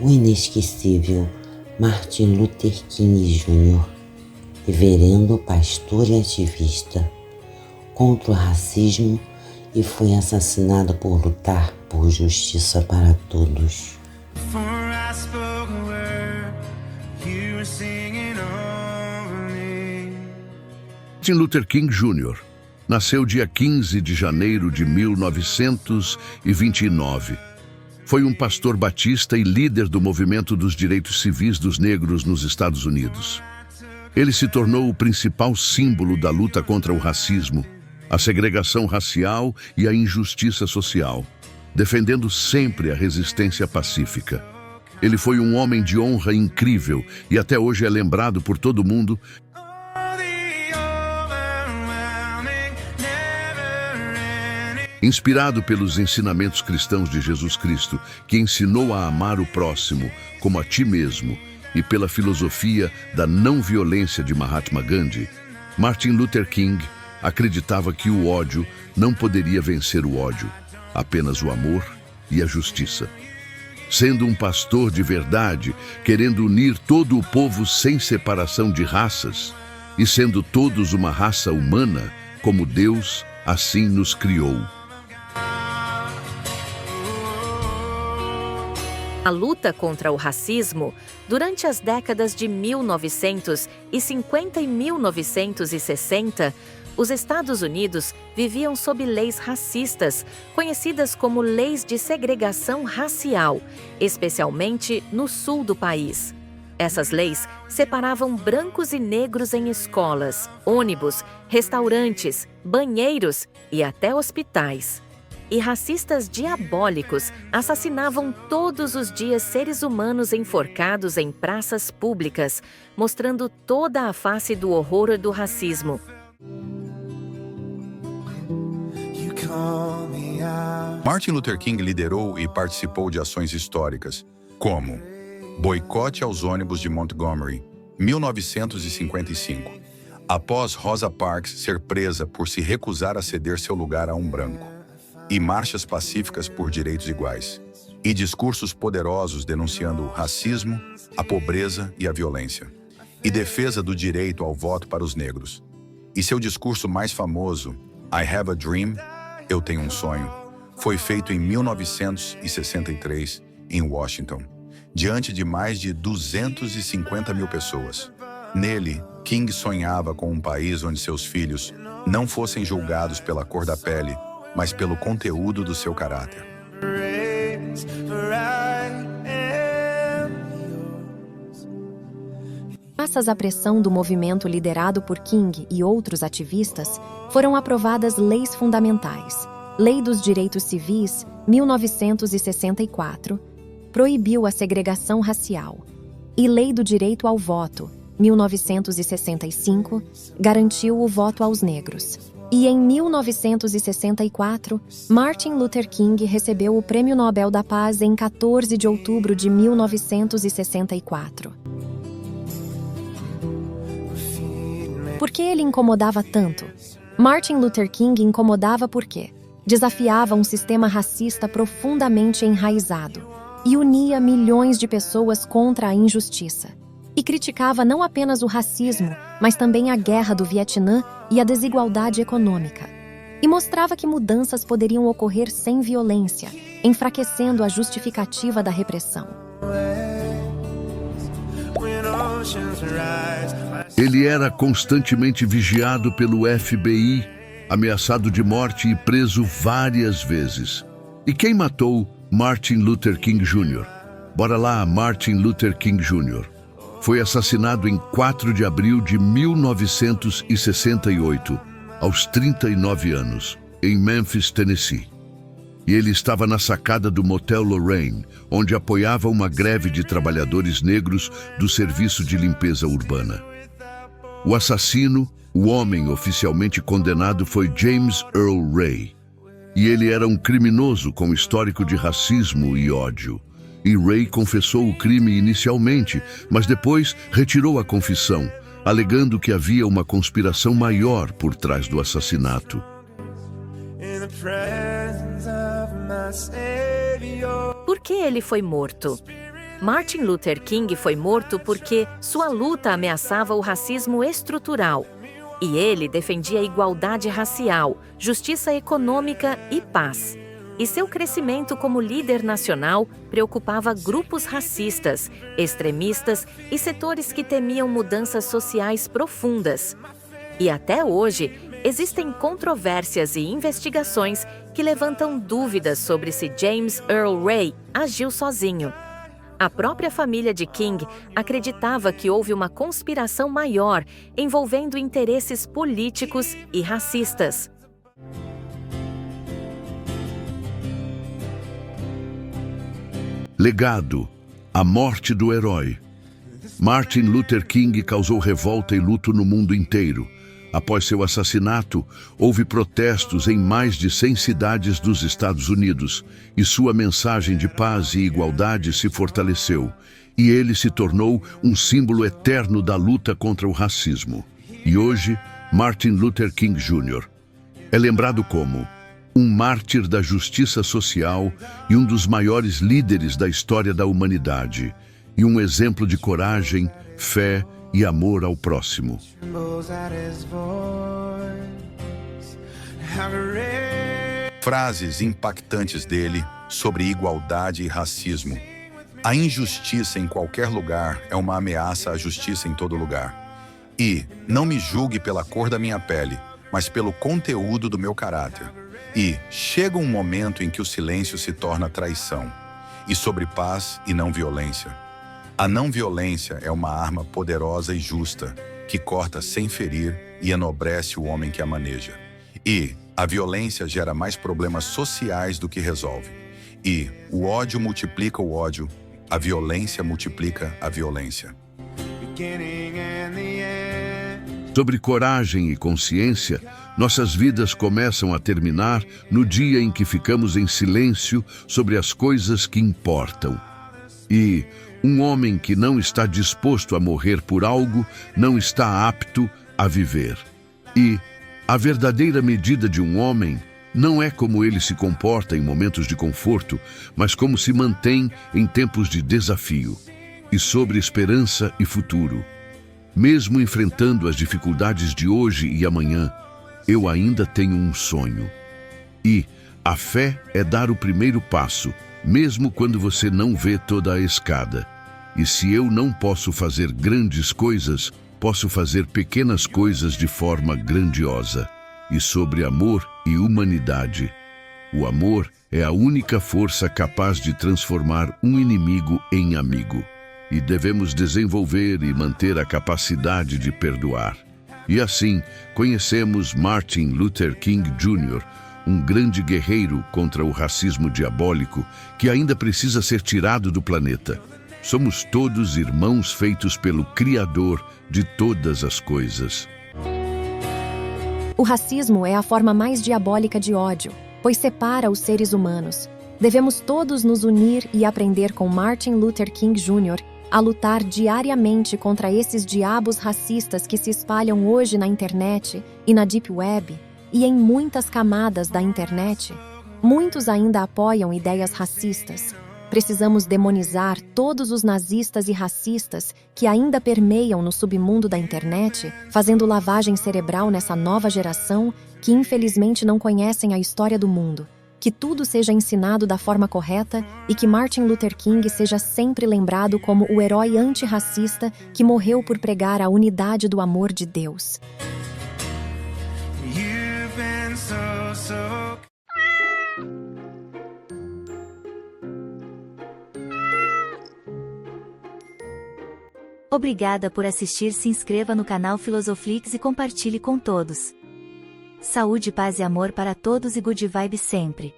o inesquecível Martin Luther King Jr., reverendo, pastor e ativista contra o racismo, e foi assassinado por lutar por justiça para todos. Martin Luther King Jr. nasceu dia 15 de janeiro de 1929. Foi um pastor batista e líder do movimento dos direitos civis dos negros nos Estados Unidos. Ele se tornou o principal símbolo da luta contra o racismo, a segregação racial e a injustiça social, defendendo sempre a resistência pacífica. Ele foi um homem de honra incrível e até hoje é lembrado por todo mundo. Inspirado pelos ensinamentos cristãos de Jesus Cristo, que ensinou a amar o próximo como a ti mesmo, e pela filosofia da não violência de Mahatma Gandhi, Martin Luther King acreditava que o ódio não poderia vencer o ódio, apenas o amor e a justiça. Sendo um pastor de verdade, querendo unir todo o povo sem separação de raças, e sendo todos uma raça humana, como Deus assim nos criou. A luta contra o racismo, durante as décadas de 1950 e 1960, os Estados Unidos viviam sob leis racistas, conhecidas como leis de segregação racial, especialmente no sul do país. Essas leis separavam brancos e negros em escolas, ônibus, restaurantes, banheiros e até hospitais. E racistas diabólicos assassinavam todos os dias seres humanos enforcados em praças públicas, mostrando toda a face do horror do racismo. Martin Luther King liderou e participou de ações históricas, como boicote aos ônibus de Montgomery, 1955, após Rosa Parks ser presa por se recusar a ceder seu lugar a um branco, e marchas pacíficas por direitos iguais, e discursos poderosos denunciando o racismo, a pobreza e a violência, e defesa do direito ao voto para os negros. E seu discurso mais famoso, I Have a Dream, Eu Tenho um Sonho, foi feito em 1963, em Washington, diante de mais de 250 mil pessoas. Nele, King sonhava com um país onde seus filhos não fossem julgados pela cor da pele, mas pelo conteúdo do seu caráter. Graças à pressão do movimento liderado por King e outros ativistas, foram aprovadas leis fundamentais. Lei dos Direitos Civis, 1964, proibiu a segregação racial. E Lei do Direito ao Voto, 1965, garantiu o voto aos negros. E em 1964, Martin Luther King recebeu o Prêmio Nobel da Paz em 14 de outubro de 1964. Por que ele incomodava tanto? Martin Luther King incomodava porque desafiava um sistema racista profundamente enraizado e unia milhões de pessoas contra a injustiça. E criticava não apenas o racismo, mas também a guerra do Vietnã e a desigualdade econômica. E mostrava que mudanças poderiam ocorrer sem violência, enfraquecendo a justificativa da repressão. Ele era constantemente vigiado pelo FBI, ameaçado de morte e preso várias vezes. E quem matou Martin Luther King Jr.? Bora lá, Martin Luther King Jr. Foi assassinado em 4 de abril de 1968, aos 39 anos, em Memphis, Tennessee. E ele estava na sacada do Motel Lorraine, onde apoiava uma greve de trabalhadores negros do serviço de limpeza urbana. O assassino, o homem oficialmente condenado, foi James Earl Ray. E ele era um criminoso com histórico de racismo e ódio. E Ray confessou o crime inicialmente, mas depois retirou a confissão, alegando que havia uma conspiração maior por trás do assassinato. Por que ele foi morto? Martin Luther King foi morto porque sua luta ameaçava o racismo estrutural. E ele defendia a igualdade racial, justiça econômica e paz. E seu crescimento como líder nacional preocupava grupos racistas, extremistas e setores que temiam mudanças sociais profundas. E até hoje, existem controvérsias e investigações que levantam dúvidas sobre se James Earl Ray agiu sozinho. A própria família de King acreditava que houve uma conspiração maior envolvendo interesses políticos e racistas. Legado: a morte do herói. Martin Luther King causou revolta e luto no mundo inteiro. Após seu assassinato, houve protestos em mais de 100 cidades dos Estados Unidos e sua mensagem de paz e igualdade se fortaleceu, e ele se tornou um símbolo eterno da luta contra o racismo. E hoje, Martin Luther King Jr. é lembrado como um mártir da justiça social e um dos maiores líderes da história da humanidade, e um exemplo de coragem, fé e amor ao próximo. Frases impactantes dele sobre igualdade e racismo. A injustiça em qualquer lugar é uma ameaça à justiça em todo lugar. E não me julgue pela cor da minha pele, mas pelo conteúdo do meu caráter. E chega um momento em que o silêncio se torna traição. E sobre paz e não violência. A não violência é uma arma poderosa e justa, que corta sem ferir e enobrece o homem que a maneja. E a violência gera mais problemas sociais do que resolve. E o ódio multiplica o ódio, a violência multiplica a violência. Sobre coragem e consciência, nossas vidas começam a terminar no dia em que ficamos em silêncio sobre as coisas que importam. E um homem que não está disposto a morrer por algo não está apto a viver. E a verdadeira medida de um homem não é como ele se comporta em momentos de conforto, mas como se mantém em tempos de desafio. E sobre esperança e futuro. Mesmo enfrentando as dificuldades de hoje e amanhã, eu ainda tenho um sonho. E a fé é dar o primeiro passo, mesmo quando você não vê toda a escada. E se eu não posso fazer grandes coisas, posso fazer pequenas coisas de forma grandiosa. E sobre amor e humanidade. O amor é a única força capaz de transformar um inimigo em amigo. E devemos desenvolver e manter a capacidade de perdoar. E assim, conhecemos Martin Luther King Jr., um grande guerreiro contra o racismo diabólico que ainda precisa ser tirado do planeta. Somos todos irmãos feitos pelo Criador de todas as coisas. O racismo é a forma mais diabólica de ódio, pois separa os seres humanos. Devemos todos nos unir e aprender com Martin Luther King Jr. a lutar diariamente contra esses diabos racistas que se espalham hoje na internet e na Deep Web e em muitas camadas da internet. Muitos ainda apoiam ideias racistas. Precisamos demonizar todos os nazistas e racistas que ainda permeiam no submundo da internet, fazendo lavagem cerebral nessa nova geração que infelizmente não conhecem a história do mundo. Que tudo seja ensinado da forma correta e que Martin Luther King seja sempre lembrado como o herói antirracista que morreu por pregar a unidade do amor de Deus. Obrigada por assistir, se inscreva no canal Filosoflix e compartilhe com todos. Saúde, paz e amor para todos e good vibes sempre.